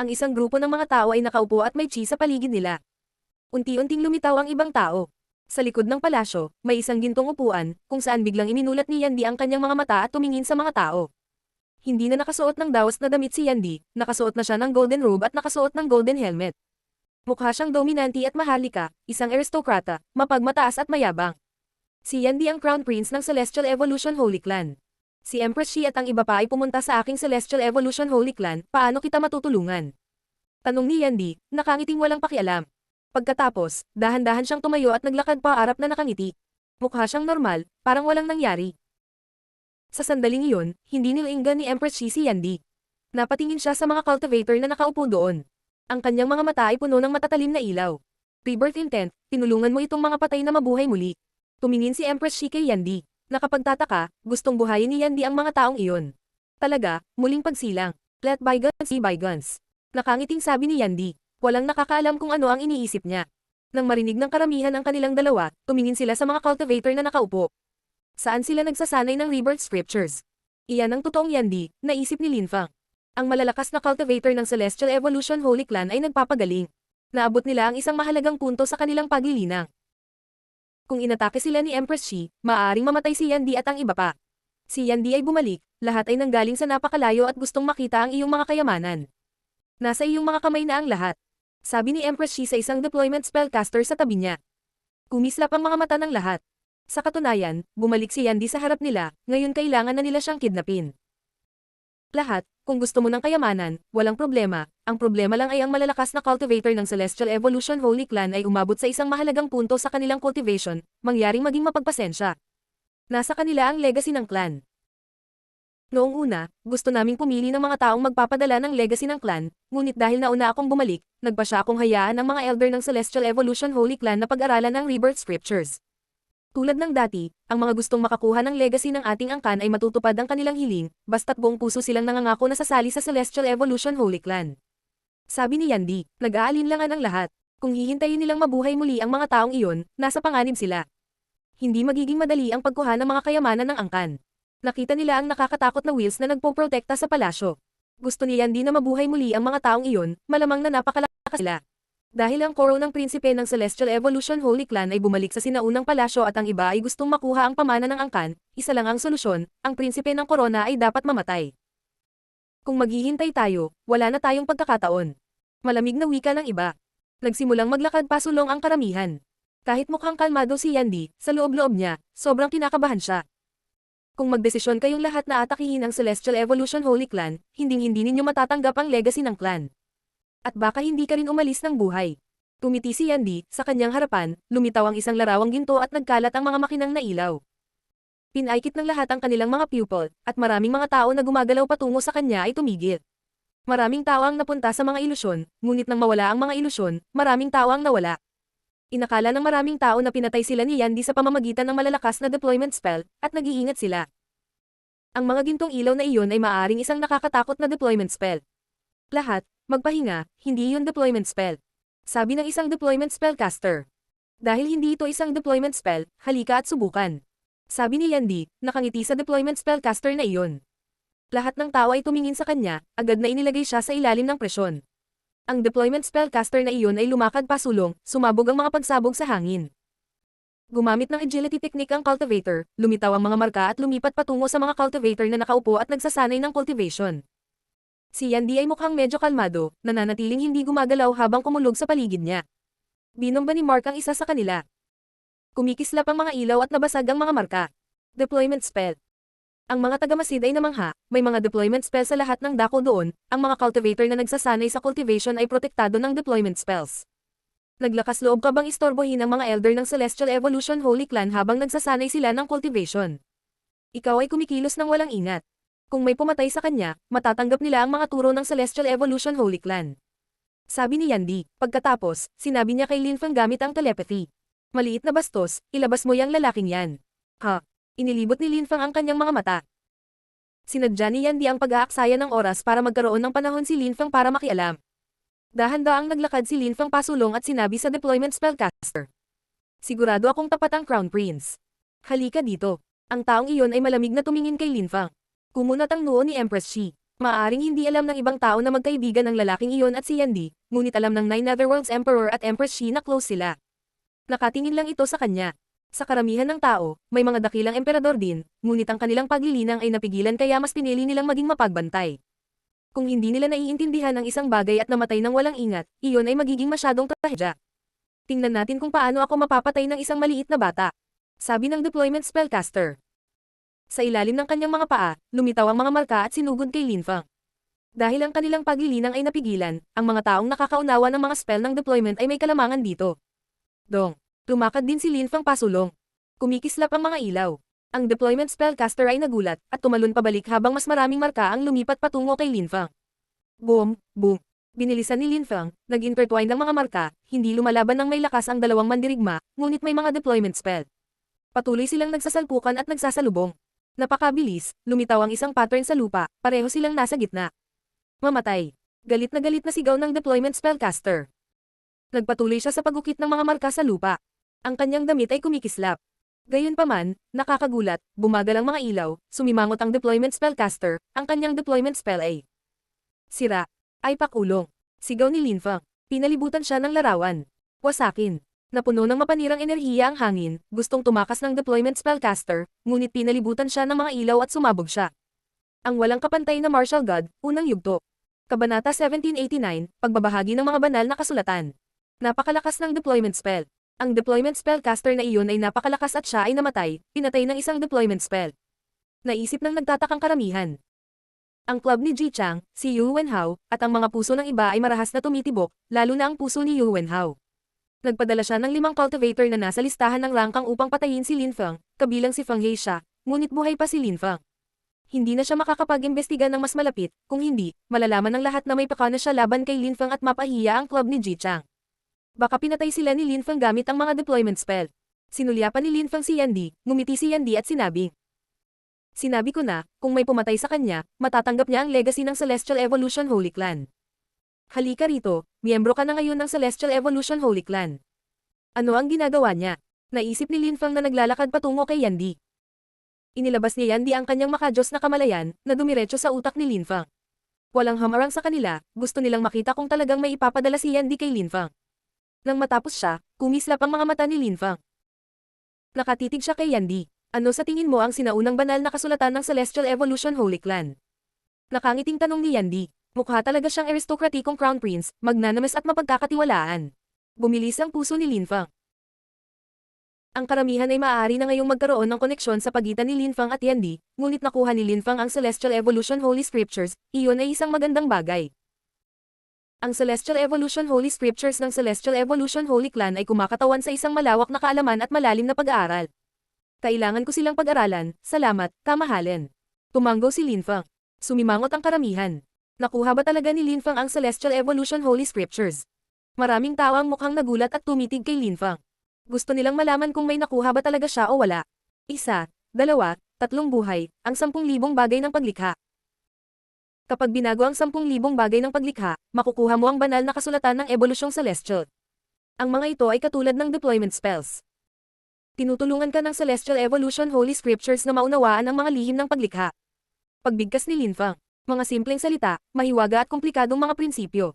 Ang isang grupo ng mga tao ay nakaupo at may chi sa paligid nila. Unti-unting lumitaw ang ibang tao. Sa likod ng palasyo, may isang gintong upuan, kung saan biglang iminulat ni Yandy ang kanyang mga mata at tumingin sa mga tao. Hindi na nakasuot ng daos na damit si Yandy, nakasuot na siya ng golden robe at nakasuot ng golden helmet. Mukha siyang dominante at maharlika, isang aristokrata, mapagmataas at mayabang. Si Yandy ang Crown Prince ng Celestial Evolution Holy Clan. Si Empress Shi at ang iba pa ay pumunta sa aking Celestial Evolution Holy Clan, paano kita matutulungan? Tanong ni Yandy, nakangiting walang pakialam. Pagkatapos, dahan-dahan siyang tumayo at naglakad pa harap na nakangiti. Mukha siyang normal, parang walang nangyari. Sa sandaling iyon, hindi nilainggan ni Empress Shi si Yandy. Napatingin siya sa mga cultivator na nakaupo doon. Ang kanyang mga mata ay puno ng matatalim na ilaw. Rebirth intent, tinulungan mo itong mga patay na mabuhay muli. Tumingin si Empress Shi kay Yandy. Nakapagtataka, gustong buhayin ni Yandy ang mga taong iyon. Talaga, muling pagsilang. Let bygones be bygones. Nakangiting sabi ni Yandy. Walang nakakaalam kung ano ang iniisip niya. Nang marinig ng karamihan ang kanilang dalawa, tumingin sila sa mga cultivator na nakaupo. Saan sila nagsasanay ng rebirth scriptures? Iyan ang totoong Yandy, naisip ni Linfang. Ang malalakas na cultivator ng Celestial Evolution Holy Clan ay nagpapagaling. Naabot nila ang isang mahalagang punto sa kanilang paglilinang. Kung inatake sila ni Empress Shi, maaaring mamatay si Yandy at ang iba pa. Si Yandy ay bumalik, lahat ay nanggaling sa napakalayo at gustong makita ang iyong mga kayamanan. Nasa iyong mga kamay na ang lahat. Sabi ni Empress Shi sa isang deployment spellcaster sa tabi niya. Kumislap ang mga mata ng lahat. Sa katunayan, bumalik si Yandy sa harap nila, ngayon kailangan na nila siyang kidnapin. Lahat, kung gusto mo ng kayamanan, walang problema, ang problema lang ay ang malalakas na cultivator ng Celestial Evolution Holy Clan ay umabot sa isang mahalagang punto sa kanilang cultivation, mangyaring maging mapagpasensya. Nasa kanila ang legacy ng clan. Noong una, gusto naming pumili ng mga taong magpapadala ng legacy ng clan, ngunit dahil nauna akong bumalik, nagpa siya akong hayaan ng mga elder ng Celestial Evolution Holy Clan na pag-aralan ng rebirth scriptures. Tulad ng dati, ang mga gustong makakuha ng legacy ng ating angkan ay matutupad ang kanilang hiling, basta't buong puso silang nangangako na sasali sa Celestial Evolution Holy Clan. Sabi ni Yandy, nag-aalinlangan ang lahat. Kung hihintayin nilang mabuhay muli ang mga taong iyon, nasa panganib sila. Hindi magiging madali ang pagkuha ng mga kayamanan ng angkan. Nakita nila ang nakakatakot na wheels na nagpoprotekta sa palasyo. Gusto ni Yandy na mabuhay muli ang mga taong iyon, malamang na napakalakas sila. Dahil ang koro ng prinsipe ng Celestial Evolution Holy Clan ay bumalik sa sinaunang palasyo at ang iba ay gustong makuha ang pamana ng angkan, isa lang ang solusyon, ang prinsipe ng korona ay dapat mamatay. Kung maghihintay tayo, wala na tayong pagkakataon. Malamig na wika ng iba. Nagsimulang maglakad pasulong ang karamihan. Kahit mukhang kalmado si Yandy, sa loob-loob niya, sobrang kinakabahan siya. Kung magdesisyon kayong lahat na atakihin ang Celestial Evolution Holy Clan, hinding-hindi ninyo matatanggap ang legacy ng clan. At baka hindi ka rin umalis ng buhay. Tumiti si Yandy, sa kanyang harapan, lumitaw ang isang larawang ginto at nagkalat ang mga makinang na ilaw. Pinaikit ng lahat ang kanilang mga pupil, at maraming mga tao na gumagalaw patungo sa kanya ay tumigil. Maraming tao ang napunta sa mga ilusyon, ngunit nang mawala ang mga ilusyon, maraming tao ang nawala. Inakala ng maraming tao na pinatay sila ni Yandy sa pamamagitan ng malalakas na deployment spell, at nag-iingat sila. Ang mga gintong ilaw na iyon ay maaaring isang nakakatakot na deployment spell. Lahat, magpahinga, hindi iyon deployment spell. Sabi ng isang deployment spellcaster. Dahil hindi ito isang deployment spell, halika at subukan. Sabi ni Yandy, nakangiti sa deployment spellcaster na iyon. Lahat ng tao ay tumingin sa kanya, agad na inilagay siya sa ilalim ng presyon. Ang deployment spellcaster na iyon ay lumakad pasulong, sumabog ang mga pagsabog sa hangin. Gumamit ng agility technique ang cultivator, lumitaw ang mga marka at lumipat patungo sa mga cultivator na nakaupo at nagsasanay ng cultivation. Si Yandy ay mukhang medyo kalmado, nananatiling hindi gumagalaw habang kumulog sa paligid niya. Binomba ni Mark ang isa sa kanila. Kumikislap ang mga ilaw at nabasag ang mga marka. Deployment spell. Ang mga tagamasid ay namangha, may mga deployment spell sa lahat ng dako doon, ang mga cultivator na nagsasanay sa cultivation ay protektado ng deployment spells. Naglakas loob ka bang istorbohin ang mga elder ng Celestial Evolution Holy Clan habang nagsasanay sila ng cultivation? Ikaw ay kumikilos ng walang ingat. Kung may pumatay sa kanya, matatanggap nila ang mga turo ng Celestial Evolution Holy Clan. Sabi ni Yandy, pagkatapos, sinabi niya kay Lin Feng gamit ang telepathy. Maliit na bastos, ilabas mo yang lalaking yan. Ha? Inilibot ni Lin Feng ang kanyang mga mata. Sinadya ni Yandy ang pag-aaksaya ng oras para magkaroon ng panahon si Lin Feng para makialam. Dahan-daang naglakad si Lin Feng pasulong at sinabi sa deployment spellcaster. Sigurado akong tapat ang Crown Prince. Halika dito. Ang taong iyon ay malamig na tumingin kay Lin Feng. Kumunat ang noo ni Empress Shi. Maaring hindi alam ng ibang tao na magkaibigan ang lalaking iyon at si Yandy, ngunit alam ng Nine Netherworlds Emperor at Empress Shi na close sila. Nakatingin lang ito sa kanya. Sa karamihan ng tao, may mga dakilang emperador din, ngunit ang kanilang paglilinang ay napigilan kaya mas pinili nilang maging mapagbantay. Kung hindi nila naiintindihan ang isang bagay at namatay ng walang ingat, iyon ay magiging masyadong trahedya. Tingnan natin kung paano ako mapapatay ng isang maliit na bata. Sabi ng deployment spellcaster. Sa ilalim ng kanyang mga paa, lumitaw ang mga marka at sinugod kay Lin Feng. Dahil ang kanilang paglilinang ay napigilan, ang mga taong nakakaunawa ng mga spell ng deployment ay may kalamangan dito. Dong. Lumakad din si Lin Feng pasulong. Kumikislap ang mga ilaw. Ang deployment spellcaster ay nagulat, at tumalon pabalik habang mas maraming marka ang lumipat patungo kay Lin Feng. Boom, boom. Binilisan ni Lin Feng, nag-intertwine ang mga marka, hindi lumalaban ng may lakas ang dalawang mandirigma, ngunit may mga deployment spell. Patuloy silang nagsasalpukan at nagsasalubong. Napakabilis, lumitaw ang isang pattern sa lupa, pareho silang nasa gitna. Mamatay. Galit na sigaw ng deployment spellcaster. Nagpatuloy siya sa pagukit ng mga marka sa lupa. Ang kanyang damit ay kumikislap. Gayunpaman, nakakagulat, bumagal ang mga ilaw, sumimangot ang deployment spellcaster, ang kanyang deployment spell ay sira. Ay pakulong. Sigaw ni Lin Feng. Pinalibutan siya ng larawan. Wasakin. Napuno ng mapanirang enerhiya ang hangin, gustong tumakas ng deployment spellcaster, ngunit pinalibutan siya ng mga ilaw at sumabog siya. Ang walang kapantay na martial god, unang yugto. Kabanata 1789, pagbabahagi ng mga banal na kasulatan. Napakalakas ng deployment spell. Ang deployment spellcaster na iyon ay napakalakas at siya ay namatay, pinatay ng isang deployment spell. Naisip ng nagtatakang karamihan. Ang club ni Ji Chang, si Yu Wenhao, at ang mga puso ng iba ay marahas na tumitibok, lalo na ang puso ni Yu Wenhao. Nagpadala siya ng 5 cultivator na nasa listahan ng rangkang upang patayin si Lin Feng, kabilang si Feng Heisha, ngunit buhay pa si Lin Feng. Hindi na siya makakapag-imbestiga ng mas malapit, kung hindi, malalaman ng lahat na may pakana siya laban kay Lin Feng at mapahiya ang club ni Ji Chang. Baka pinatay sila ni Lin Feng gamit ang mga deployment spell. Sinulyapan ni Lin Feng si Yandy, ngumiti si Yandy at sinabi. Sinabi ko na, kung may pumatay sa kanya, matatanggap niya ang legacy ng Celestial Evolution Holy Clan. Halika rito, miyembro ka na ngayon ng Celestial Evolution Holy Clan. Ano ang ginagawa niya? Naisip ni Linfang na naglalakad patungo kay Yandy. Inilabas ni Yandy ang kanyang makajos na kamalayan, na dumiretso sa utak ni Linfang. Walang hamarang sa kanila, gusto nilang makita kung talagang may ipapadala si Yandy kay Linfang. Nang matapos siya, kumislap ang mga mata ni Linfang. Nakatitig siya kay Yandy. Ano sa tingin mo ang sinaunang banal na kasulatan ng Celestial Evolution Holy Clan? Nakangiting tanong ni Yandy. Mukha talaga siyang aristokratikong crown prince, magnanimous at mapagkakatiwalaan. Bumilis ang puso ni Linfang. Ang karamihan ay maaari na ngayong magkaroon ng koneksyon sa pagitan ni Linfang at Yandy, ngunit nakuha ni Linfang ang Celestial Evolution Holy Scriptures, iyon ay isang magandang bagay. Ang Celestial Evolution Holy Scriptures ng Celestial Evolution Holy Clan ay kumakatawan sa isang malawak na kaalaman at malalim na pag-aaral. Kailangan ko silang pag-aralan, salamat, kamahalin. Tumanggo si Linfang. Sumimangot ang karamihan. Nakuha ba talaga ni Linfang ang Celestial Evolution Holy Scriptures? Maraming tao ang mukhang nagulat at tumitig kay Linfang. Gusto nilang malaman kung may nakuha ba talaga siya o wala. 1, 2, 3 buhay, ang 10,000 bagay ng paglikha. Kapag binago ang 10,000 bagay ng paglikha, makukuha mo ang banal na kasulatan ng ebolusyong celestial. Ang mga ito ay katulad ng deployment spells. Tinutulungan ka ng Celestial Evolution Holy Scriptures na maunawaan ang mga lihim ng paglikha. Pagbigkas ni Linfang. Mga simpleng salita, mahiwaga at komplikadong mga prinsipyo.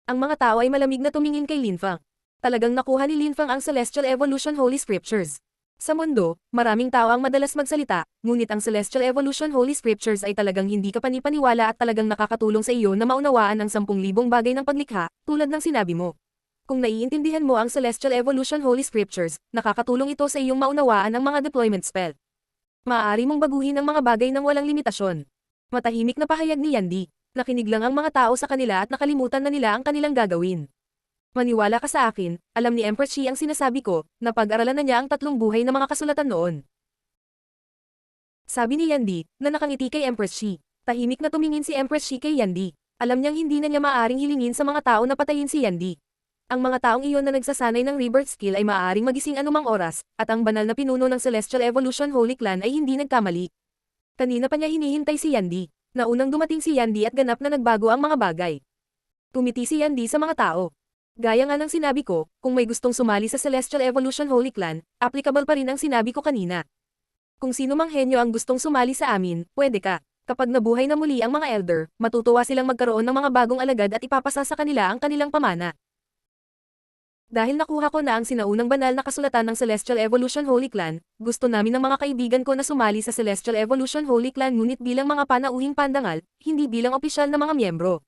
Ang mga tao ay malamig na tumingin kay Linfang. Talagang nakuha ni Linfang ang Celestial Evolution Holy Scriptures. Sa mundo, maraming tao ang madalas magsalita, ngunit ang Celestial Evolution Holy Scriptures ay talagang hindi ka panipaniwala at talagang nakakatulong sa iyo na maunawaan ang 10,000 bagay ng paglikha, tulad ng sinabi mo. Kung naiintindihan mo ang Celestial Evolution Holy Scriptures, nakakatulong ito sa iyong maunawaan ang mga deployment spell. Maaari mong baguhin ang mga bagay ng walang limitasyon. Matahimik na pahayag ni Yandy. Nakinig lang ang mga tao sa kanila at nakalimutan na nila ang kanilang gagawin. Maniwala ka sa akin, alam ni Empress Shi ang sinasabi ko, na pag-aralan na niya ang 3 buhay na mga kasulatan noon. Sabi ni Yandy, na nakangiti kay Empress Shi. Tahimik na tumingin si Empress Shi kay Yandy. Alam niyang hindi na niya maaaring hilingin sa mga tao na patayin si Yandy. Ang mga taong iyon na nagsasanay ng rebirth skill ay maaaring magising anumang oras, at ang banal na pinuno ng Celestial Evolution Holy Clan ay hindi nagkamali. Kanina pa niya hinihintay si Yandy. Naunang dumating si Yandy at ganap na nagbago ang mga bagay. Tumiti si Yandy sa mga tao. Gaya nga ng sinabi ko, kung may gustong sumali sa Celestial Evolution Holy Clan, applicable pa rin ang sinabi ko kanina. Kung sino mang henyo ang gustong sumali sa amin, pwede ka. Kapag nabuhay na muli ang mga elder, matutuwa silang magkaroon ng mga bagong alagad at ipapasa sa kanila ang kanilang pamana. Dahil nakuha ko na ang sinaunang banal na kasulatan ng Celestial Evolution Holy Clan, gusto namin ng mga kaibigan ko na sumali sa Celestial Evolution Holy Clan ngunit bilang mga panauhing pandangal, hindi bilang opisyal na mga miyembro.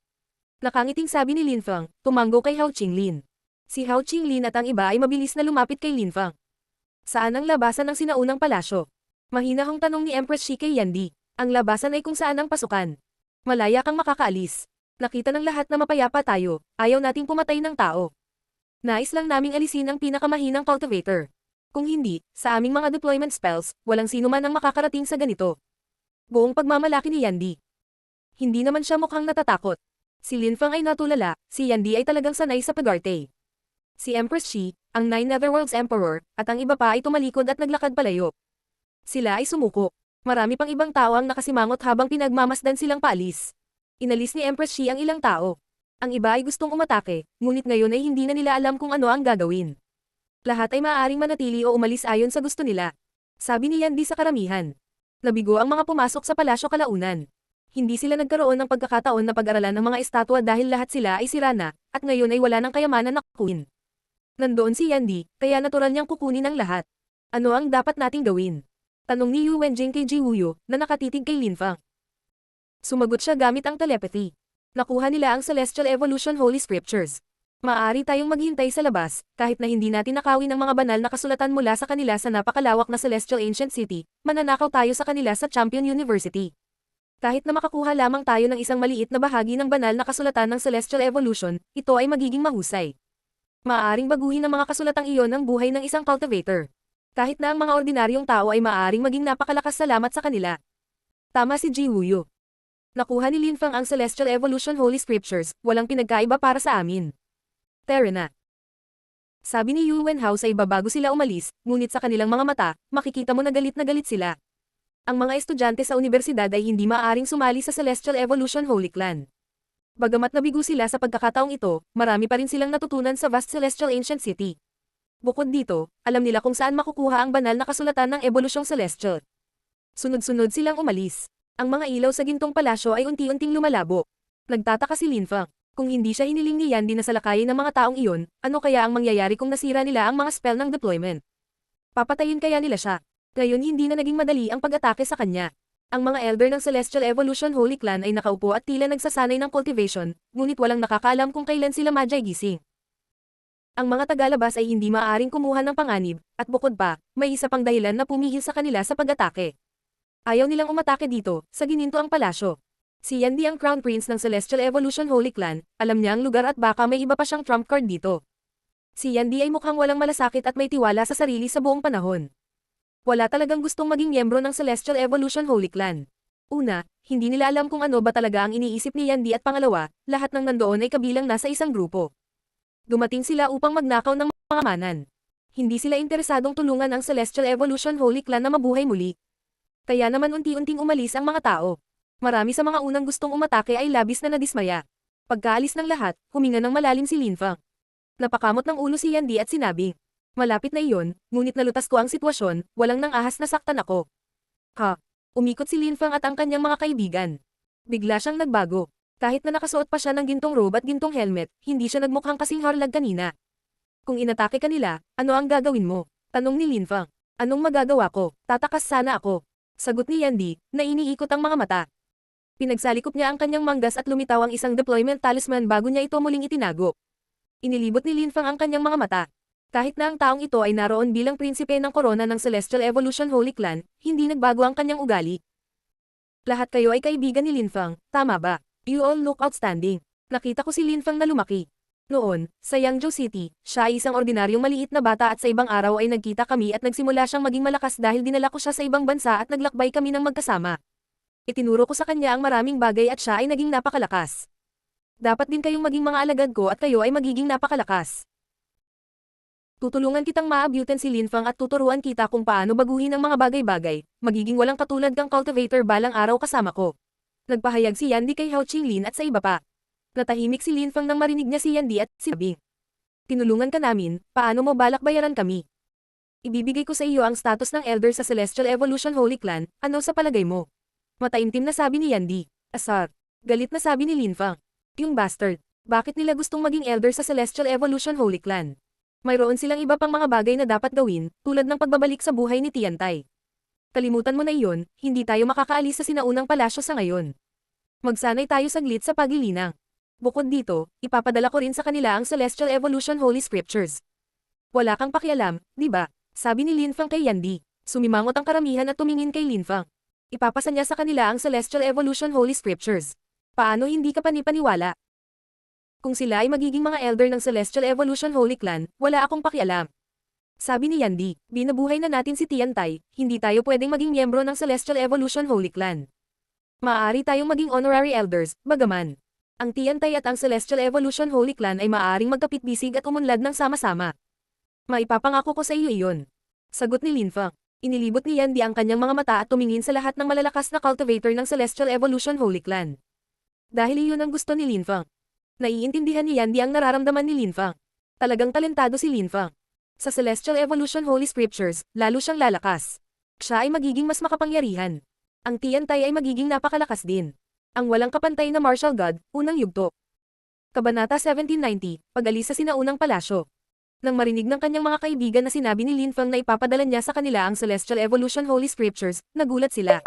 Nakangiting sabi ni Linfang, tumanggo kay Hao Qinglin. Si Hao Qinglin at ang iba ay mabilis na lumapit kay Linfang. Saan ang labasan ng sinaunang palasyo? Mahinahong tanong ni Empress Shi kay Yandy. Ang labasan ay kung saan ang pasukan. Malaya kang makakaalis. Nakita ng lahat na mapayapa tayo, ayaw nating pumatay ng tao. Nais lang naming alisin ang pinakamahinang cultivator. Kung hindi, sa aming mga deployment spells, walang sino man ang makakarating sa ganito. Buong pagmamalaki ni Yandy. Hindi naman siya mukhang natatakot. Si Linfang ay natulala, si Yandy ay talagang sanay sa pag-arte. Si Empress Shi, ang 9 Netherworlds Emperor, at ang iba pa ay tumalikod at naglakad palayo. Sila ay sumuko. Marami pang ibang tao ang nakasimangot habang pinagmamasdan silang paalis. Inalis ni Empress Shi ang ilang tao. Ang iba ay gustong umatake, ngunit ngayon ay hindi na nila alam kung ano ang gagawin. Lahat ay maaaring manatili o umalis ayon sa gusto nila. Sabi ni Yandy sa karamihan. Nabigo ang mga pumasok sa palasyo kalaunan. Hindi sila nagkaroon ng pagkakataon na pag-aralan ng mga estatwa dahil lahat sila ay sira na, at ngayon ay wala ng kayamanan na kukunin. Nandoon si Yandy, kaya natural niyang kukunin ang lahat. Ano ang dapat nating gawin? Tanong ni Yu Wenjing kay Ji Wuyo, na nakatitig kay Linfang. Sumagot siya gamit ang telepathy. Nakuha nila ang Celestial Evolution Holy Scriptures. Maaari tayong maghintay sa labas, kahit na hindi natin nakawin ang mga banal na kasulatan mula sa kanila sa napakalawak na Celestial Ancient City, mananakaw tayo sa kanila sa Champion University. Kahit na makakuha lamang tayo ng isang maliit na bahagi ng banal na kasulatan ng Celestial Evolution, ito ay magiging mahusay. Maaaring baguhin ang mga kasulatang iyon ng buhay ng isang cultivator. Kahit na ang mga ordinaryong tao ay maaaring maging napakalakas salamat sa kanila. Tama si Ji Wuyo. Nakuha ni Linfang ang Celestial Evolution Holy Scriptures, walang pinagkaiba para sa amin. Tara na. Sabi ni Yu Wenhao sa iba bago sila umalis, ngunit sa kanilang mga mata, makikita mo na galit sila. Ang mga estudyante sa universidad ay hindi maaaring sumali sa Celestial Evolution Holy Clan. Bagamat nabigo sila sa pagkakataong ito, marami pa rin silang natutunan sa vast Celestial Ancient City. Bukod dito, alam nila kung saan makukuha ang banal na kasulatan ng ebolusyong celestial. Sunod-sunod silang umalis. Ang mga ilaw sa gintong palasyo ay unti-unting lumalabo. Nagtataka si Lin Fang. Kung hindi siya hiniling ni Yandy na salakayin ng mga taong iyon, ano kaya ang mangyayari kung nasira nila ang mga spell ng deployment? Papatayin kaya nila siya? Ngayon hindi na naging madali ang pag-atake sa kanya. Ang mga elder ng Celestial Evolution Holy Clan ay nakaupo at tila nagsasanay ng cultivation, ngunit walang nakakaalam kung kailan sila Magi gising. Ang mga tagalabas ay hindi maaaring kumuha ng panganib, at bukod pa, may isa pang dahilan na pumihil sa kanila sa pag-atake. Ayaw nilang umatake dito, sa gininto ang palasyo. Si Yandy ang Crown Prince ng Celestial Evolution Holy Clan, alam niya ang lugar at baka may iba pa siyang trump card dito. Si Yandy ay mukhang walang malasakit at may tiwala sa sarili sa buong panahon. Wala talagang gustong maging miyembro ng Celestial Evolution Holy Clan. Una, hindi nila alam kung ano ba talaga ang iniisip ni Yandy at pangalawa, lahat ng nandoon ay kabilang nasa isang grupo. Dumating sila upang magnakaw ng mga manan. Hindi sila interesadong tulungan ang Celestial Evolution Holy Clan na mabuhay muli. Kaya naman unti-unting umalis ang mga tao. Marami sa mga unang gustong umatake ay labis na nadismaya. Pagkaalis ng lahat, huminga ng malalim si Lin Fang. Napakamot ng ulo si Yandy at sinabi, "Malapit na iyon, ngunit nalutas ko ang sitwasyon, walang nang ahas na saktan ako." Umikot si Lin Fang at ang kanyang mga kaibigan. Bigla siyang nagbago. Kahit na nakasuot pa siya ng gintong robe at gintong helmet, hindi siya nagmukhang kasing harlag kanina. "Kung inatake ka nila, ano ang gagawin mo?" tanong ni Lin Fang. "Anong magagawa ko? Tatakas sana ako." Sagot ni Yandy, na iniikot ang mga mata. Pinagsalikop niya ang kanyang manggas at lumitaw ang isang deployment talisman bago niya ito muling itinago. Inilibot ni Lin Fang ang kanyang mga mata. Kahit na ang taong ito ay naroon bilang prinsipe ng korona ng Celestial Evolution Holy Clan, hindi nagbago ang kanyang ugali. "Lahat kayo ay kaibigan ni Lin Fang, tama ba? You all look outstanding." Nakita ko si Lin Fang na lumaki. Noon, sa Yangzhou City, siya ay isang ordinaryong maliit na bata at sa ibang araw ay nagkita kami at nagsimula siyang maging malakas dahil dinala ko siya sa ibang bansa at naglakbay kami ng magkasama. Itinuro ko sa kanya ang maraming bagay at siya ay naging napakalakas. Dapat din kayong maging mga alagad ko at kayo ay magiging napakalakas. Tutulungan kitang maabutan si Lin Fang at tuturuan kita kung paano baguhin ang mga bagay-bagay, magiging walang katulad kang cultivator balang araw kasama ko. Nagpahayag si Yandy kay Hao Qinglin at sa iba pa. Natahimik si Lin Fang nang marinig niya si Yandy at sinabi, "Tinulungan ka namin, paano mo balak bayaran kami? Ibibigay ko sa iyo ang status ng elder sa Celestial Evolution Holy Clan, ano sa palagay mo?" Mataimtim na sabi ni Yandy. "Asar." Galit na sabi ni Lin Fang. "Yung bastard, bakit nila gustong maging elder sa Celestial Evolution Holy Clan? Mayroon silang iba pang mga bagay na dapat gawin, tulad ng pagbabalik sa buhay ni Tiantai. Kalimutan mo na iyon, hindi tayo makakaalis sa sinaunang palasyo sa ngayon. Magsanay tayo saglit sa pagilinang. Bukod dito, ipapadala ko rin sa kanila ang Celestial Evolution Holy Scriptures." "Wala kang pakialam, di ba?" sabi ni Lin Fang kay Yandy. Sumimangot ang karamihan at tumingin kay Lin Fang. Ipapasa niya sa kanila ang Celestial Evolution Holy Scriptures. Paano hindi ka panipaniwala? "Kung sila ay magiging mga elder ng Celestial Evolution Holy Clan, wala akong pakialam." Sabi ni Yandy, "Binabuhay na natin si Tiantai, hindi tayo pwedeng maging miyembro ng Celestial Evolution Holy Clan. Maaari tayong maging honorary elders, bagaman ang Tiantai at ang Celestial Evolution Holy Clan ay maaaring magkapit-bisig at umunlad ng sama-sama. Maipapangako ko sa iyo iyon." Sagot ni Lin Fang. Inilibot ni Yandy ang kanyang mga mata at tumingin sa lahat ng malalakas na cultivator ng Celestial Evolution Holy Clan. Dahil iyon ang gusto ni Lin Fang. Naiintindihan ni Yandy ang nararamdaman ni Lin Fang. Talagang talentado si Lin Fang. Sa Celestial Evolution Holy Scriptures, lalo siyang lalakas. Siya ay magiging mas makapangyarihan. Ang Tiantai ay magiging napakalakas din. Ang walang kapantay na martial god, unang yugto. Kabanata 1790, Pag-alis sa sinaunang palasyo. Nang marinig ng kanyang mga kaibigan na sinabi ni Lin Fang na ipapadala niya sa kanila ang Celestial Evolution Holy Scriptures, nagulat sila.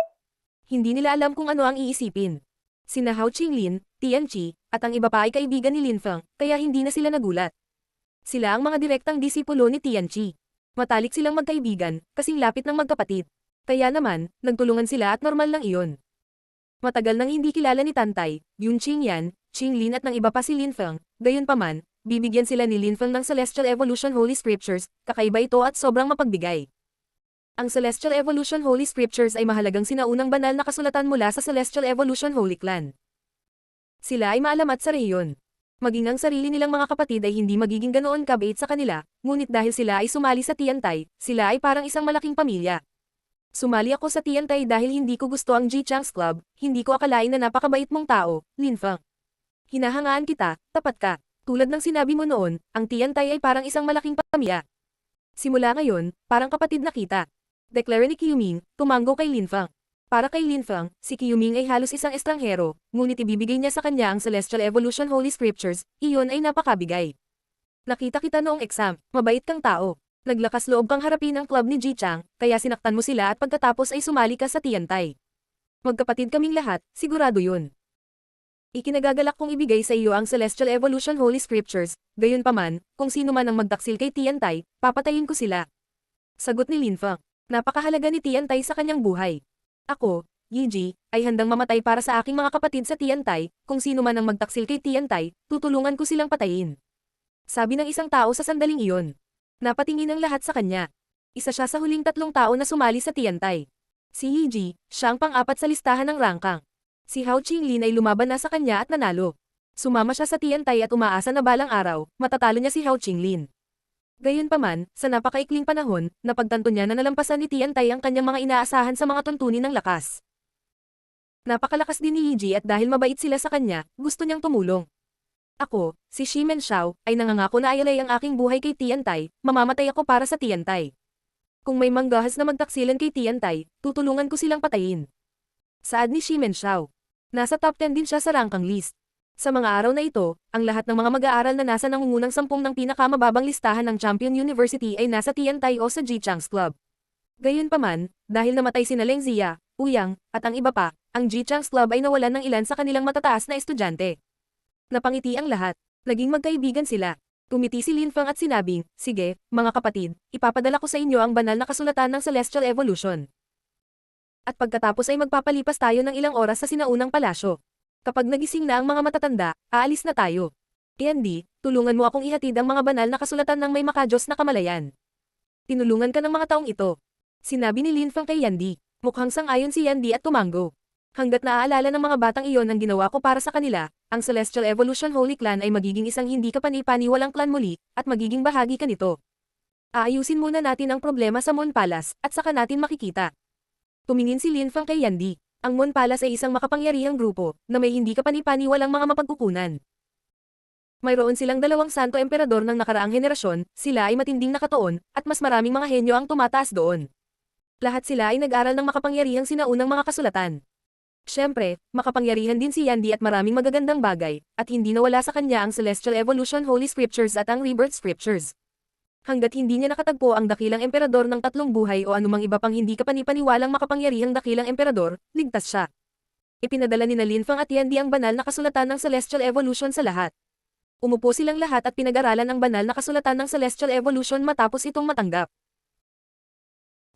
Hindi nila alam kung ano ang iisipin. Sina Hao Qinglin, Tian Chi, at ang iba pa ay kaibigan ni Lin Fang, kaya hindi na sila nagulat. Sila ang mga direktang disipulo ni Tian Chi. Matalik silang magkaibigan, kasing lapit ng magkapatid. Kaya naman, nagtulungan sila at normal lang iyon. Matagal nang hindi kilala ni Tantay, Yun Qingyan, Qinglin at ng iba pa si Lin Fang, gayunpaman, bibigyan sila ni Lin Fang ng Celestial Evolution Holy Scriptures, kakaiba ito at sobrang mapagbigay. Ang Celestial Evolution Holy Scriptures ay mahalagang sinaunang banal na kasulatan mula sa Celestial Evolution Holy Clan. Sila ay maalamat sa rehiyon. Maging ang sarili nilang mga kapatid ay hindi magiging ganoon kabait sa kanila, ngunit dahil sila ay sumali sa Tiantai, sila ay parang isang malaking pamilya. "Sumali ako sa Tiantai dahil hindi ko gusto ang Ji Chang's Club, hindi ko akalain na napakabait mong tao, Lin Fang." Hinahangaan kita, tapat ka. Tulad ng sinabi mo noon, ang Tiantay ay parang isang malaking pamilya. Simula ngayon, parang kapatid na kita. Deklara ni Qiyuming, tumango kay Linfang. Para kay Linfang, si Qiyuming ay halos isang estranghero, ngunit ibibigay niya sa kanya ang Celestial Evolution Holy Scriptures, iyon ay napakabigay. Nakita kita noong exam, mabait kang tao. Naglakas loob kang harapin ang club ni Ji-Chang, kaya sinaktan mo sila at pagkatapos ay sumali ka sa Tiantay. Magkapatid kaming lahat, sigurado yun. Ikinagagalak kong ibigay sa iyo ang Celestial Evolution Holy Scriptures, gayunpaman, kung sino man ang magdaksil kay Tiantay, papatayin ko sila. Sagot ni Linfang. Napakahalaga ni Tiantay sa kanyang buhay. Ako, Yiji, ay handang mamatay para sa aking mga kapatid sa Tiantay, kung sino man ang magtaksil kay Tiantay, tutulungan ko silang patayin. Sabi ng isang tao sa sandaling iyon. Napatingin ang lahat sa kanya. Isa siya sa huling 3 tao na sumali sa Tiantay. Si Yiji, siya ang pang-4 sa listahan ng rangkang. Si Hao Qinglin ay lumaban na sa kanya at nanalo. Sumama siya sa Tiantay at umaasa na balang araw, matatalo niya si Hao Qinglin. Gayunpaman, sa napakaikling panahon, napagtanto niya na nalampasan ni Tiantay ang kanyang mga inaasahan sa mga tuntunin ng lakas. Napakalakas din ni Yiji at dahil mabait sila sa kanya, gusto niyang tumulong. Ako, si Shimen Xiao, ay nangangako na ayalay ang aking buhay kay Tiantay, mamamatay ako para sa Tiantay. Kung may manggahas na magtaksilan kay Tiantay, tutulungan ko silang patayin. Saad ni Shimen Xiao. Nasa top 10 din siya sa rangkang list. Sa mga araw na ito, ang lahat ng mga mag-aaral na nasa nangungunang 10 ng pinakamababang listahan ng Champion University ay nasa Tiantay o sa Ji-Chang's Club. Gayunpaman, dahil namatay sina Leng Zia, Uyang, at ang iba pa, ang Ji-Chang's Club ay nawalan ng ilan sa kanilang matataas na estudyante. Napangiti ang lahat. Naging magkaibigan sila. Tumiti si Linfang at sinabing, sige, mga kapatid, ipapadala ko sa inyo ang banal na kasulatan ng Celestial Evolution. At pagkatapos ay magpapalipas tayo ng ilang oras sa sinaunang palasyo. Kapag nagising na ang mga matatanda, aalis na tayo. Yandy, tulungan mo akong ihatid ang mga banal na kasulatan ng may makajos na kamalayan. Tinulungan ka ng mga taong ito. Sinabi ni Linfang kay Yandy. Mukhang sang-ayon si Yandy at tumango. Hanggat naaalala ng mga batang iyon ang ginawa ko para sa kanila, ang Celestial Evolution Holy Clan ay magiging isang hindi kapani-paniwalang clan muli, at magiging bahagi ka nito. Aayusin muna natin ang problema sa Moon Palace, at saka natin makikita. Tumingin si Linfang kay Yandy. Ang Moon Palace ay isang makapangyarihang grupo, na may hindi kapani-paniwalang mga mapagkukunan. Mayroon silang 2 santo emperador ng nakaraang henerasyon, sila ay matinding nakatoon, at mas maraming mga henyo ang tumataas doon. Lahat sila ay nag-aral ng makapangyarihang sinaunang mga kasulatan. Siyempre, makapangyarihan din si Yandy at maraming magagandang bagay, at hindi nawala sa kanya ang Celestial Evolution Holy Scriptures at ang Rebirth Scriptures. Hanggat hindi niya nakatagpo ang dakilang emperador ng 3 buhay o anumang iba pang hindi kapani-paniwalang makapangyarihang dakilang emperador, ligtas siya. Ipinadala ni Linfang at Yandy ang banal na kasulatan ng Celestial Evolution sa lahat. Umupo silang lahat at pinag-aralan ang banal na kasulatan ng Celestial Evolution matapos itong matanggap.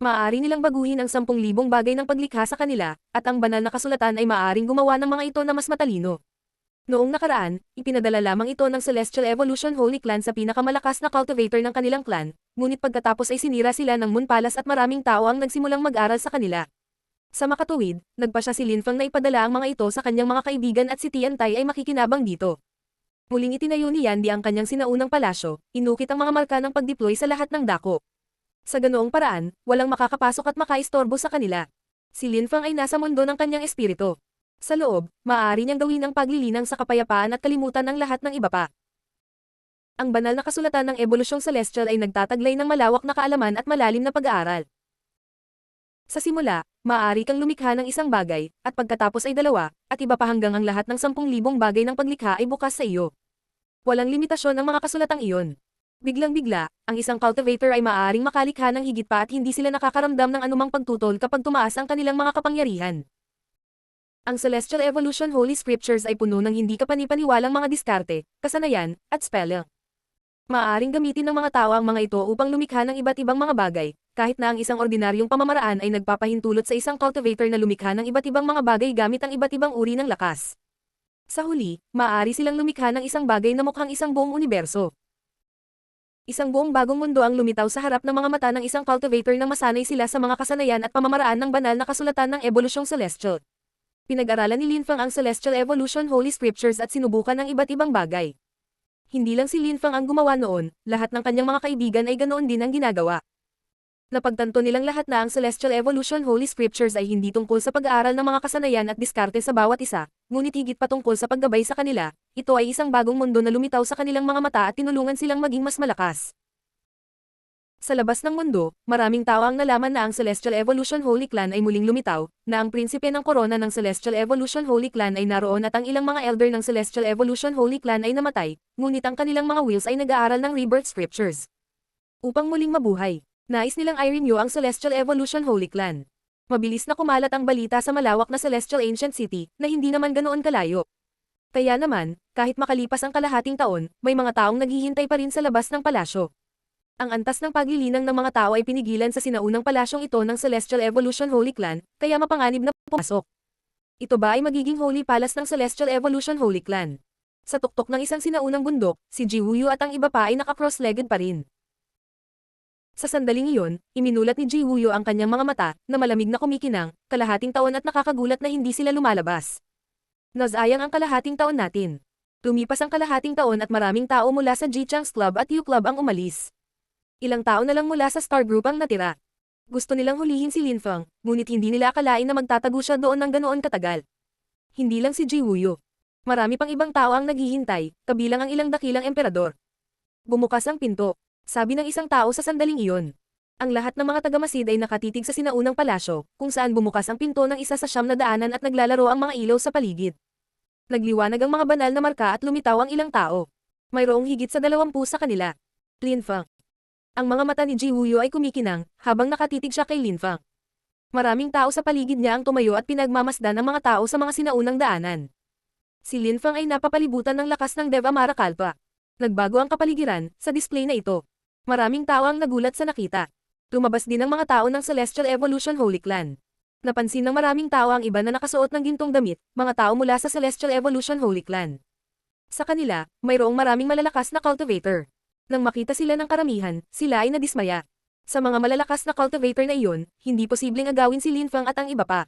Maaari nilang baguhin ang 10,000 bagay ng paglikha sa kanila, at ang banal na kasulatan ay maaaring gumawa ng mga ito na mas matalino. Noong nakaraan, ipinadala lamang ito ng Celestial Evolution Holy Clan sa pinakamalakas na cultivator ng kanilang clan, ngunit pagkatapos ay sinira sila ng Moon Palace at maraming tao ang nagsimulang mag-aral sa kanila. Sa makatuwid, nagpa siya si Linfang na ipadala ang mga ito sa kanyang mga kaibigan at si Tiantay ay makikinabang dito. Muling itinayo ni Yandy ang kanyang sinaunang palasyo, inukit ang mga marka ng pag-deploy sa lahat ng dako. Sa ganoong paraan, walang makakapasok at makaistorbo sa kanila. Si Linfang ay nasa mundo ng kanyang espiritu. Sa loob, maaari niyang gawin ang paglilinang sa kapayapaan at kalimutan ang lahat ng iba pa. Ang banal na kasulatan ng Ebolusyong Celestial ay nagtataglay ng malawak na kaalaman at malalim na pag-aaral. Sa simula, maaari kang lumikha ng isang bagay, at pagkatapos ay 2, at iba pa hanggang ang lahat ng 10,000 bagay ng paglikha ay bukas sa iyo. Walang limitasyon ang mga kasulatang iyon. Biglang-bigla, ang isang cultivator ay maaaring makalikha ng higit pa at hindi sila nakakaramdam ng anumang pagtutol kapag tumaas ang kanilang mga kapangyarihan. Ang Celestial Evolution Holy Scriptures ay puno ng hindi kapani-paniwalang mga diskarte, kasanayan, at spell. Maaaring gamitin ng mga tao ang mga ito upang lumikha ng iba't ibang mga bagay, kahit na ang isang ordinaryong pamamaraan ay nagpapahintulot sa isang cultivator na lumikha ng iba't ibang mga bagay gamit ang iba't ibang uri ng lakas. Sa huli, maaari silang lumikha ng isang bagay na mukhang isang buong universo. Isang buong bagong mundo ang lumitaw sa harap ng mga mata ng isang cultivator nang masanay sila sa mga kasanayan at pamamaraan ng banal na kasulatan ng Ebolusyong Celestial. Pinag-aralan ni Linfang ang Celestial Evolution Holy Scriptures at sinubukan ng iba't ibang bagay. Hindi lang si Linfang ang gumawa noon, lahat ng kanyang mga kaibigan ay ganoon din ang ginagawa. Napagtanto nilang lahat na ang Celestial Evolution Holy Scriptures ay hindi tungkol sa pag-aaral ng mga kasanayan at diskarte sa bawat isa, ngunit higit pa tungkol sa paggabay sa kanila. Ito ay isang bagong mundo na lumitaw sa kanilang mga mata at tinulungan silang maging mas malakas. Sa labas ng mundo, maraming tao ang nalaman na ang Celestial Evolution Holy Clan ay muling lumitaw, na ang prinsipe ng korona ng Celestial Evolution Holy Clan ay naroon at ang ilang mga elder ng Celestial Evolution Holy Clan ay namatay, ngunit ang kanilang mga wills ay nag-aaral ng Rebirth Scriptures. Upang muling mabuhay, nais nilang i-renew ang Celestial Evolution Holy Clan. Mabilis na kumalat ang balita sa malawak na Celestial Ancient City, na hindi naman ganoon kalayo. Kaya naman, kahit makalipas ang kalahating taon, may mga taong naghihintay pa rin sa labas ng palasyo. Ang antas ng paglilinang ng mga tao ay pinigilan sa sinaunang palasyong ito ng Celestial Evolution Holy Clan, kaya mapanganib na pumasok. Ito ba ay magiging Holy Palace ng Celestial Evolution Holy Clan? Sa tuktok ng isang sinaunang bundok, si Ji Wuyu at ang iba pa ay naka-cross-legged pa rin. Sa sandaling iyon, iminulat ni Ji Wuyu ang kanyang mga mata, na malamig na kumikinang, kalahating taon at nakakagulat na hindi sila lumalabas. Nasayang ang kalahating taon natin. Lumipas ang kalahating taon at maraming tao mula sa Ji-Chang's Club at Yu Club ang umalis. Ilang tao na lang mula sa Star Group ang natira. Gusto nilang hulihin si Lin Feng, ngunit hindi nila akalain na magtatago siya doon ng ganoon katagal. Hindi lang si Ji Wuyu. Marami pang ibang tao ang naghihintay, kabilang ang ilang dakilang emperador. Bumukas ang pinto. Sabi ng isang tao sa sandaling iyon. Ang lahat ng mga taga-Masid ay nakatitig sa sinaunang palasyo, kung saan bumukas ang pinto ng isa sa 9 na daanan at naglalaro ang mga ilaw sa paligid. Nagliwanag ang mga banal na marka at lumitaw ang ilang tao. Mayroong higit sa 20 sa kanila. Lin Feng. Ang mga mata ni Ji Wuyu ay kumikinang, habang nakatitig siya kay Lin Feng. Maraming tao sa paligid niya ang tumayo at pinagmamasdan ang mga tao sa mga sinaunang daanan. Si Lin Feng ay napapalibutan ng lakas ng Dev Amara Kalpa. Nagbago ang kapaligiran sa display na ito. Maraming tao ang nagulat sa nakita. Lumabas din ang mga tao ng Celestial Evolution Holy Clan. Napansin ng maraming tao ang iba na nakasuot ng gintong damit, mga tao mula sa Celestial Evolution Holy Clan. Sa kanila, mayroong maraming malalakas na cultivator. Nang makita sila ng karamihan, sila ay nadismaya. Sa mga malalakas na cultivator na iyon, hindi posibleng agawin si Lin Feng at ang iba pa.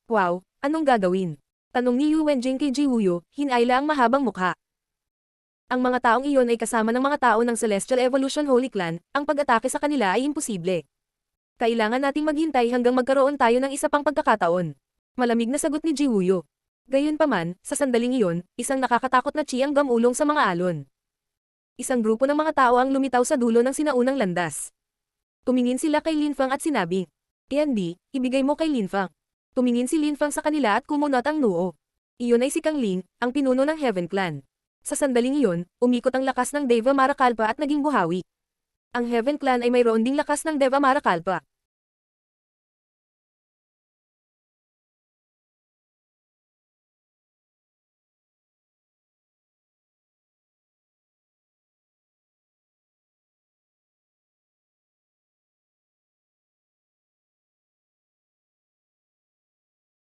Wow, anong gagawin? Tanong ni Yu Wenjing kay Ji Wuyu, hinayla ang mahabang mukha. Ang mga taong iyon ay kasama ng mga tao ng Celestial Evolution Holy Clan, ang pag-atake sa kanila ay imposible. Kailangan nating maghintay hanggang magkaroon tayo ng isa pang pagkakataon. Malamig na sagot ni Ji Wuyu. Gayunpaman, sa sandaling iyon, isang nakakatakot na chi ang gamulong sa mga alon. Isang grupo ng mga tao ang lumitaw sa dulo ng sinaunang landas. Tumingin sila kay Lin Feng at sinabi, "Yandy, ibigay mo kay Lin Feng." Tumingin si Lin Feng sa kanila at kumunot ang noo. Iyon ay si Kang Ling, ang pinuno ng Heaven Clan. Sa sandaling iyon, umikot ang lakas ng Deva Marakalpa at naging buhawi. Ang Heaven Clan ay mayroon ding lakas ng Deva Marakalpa.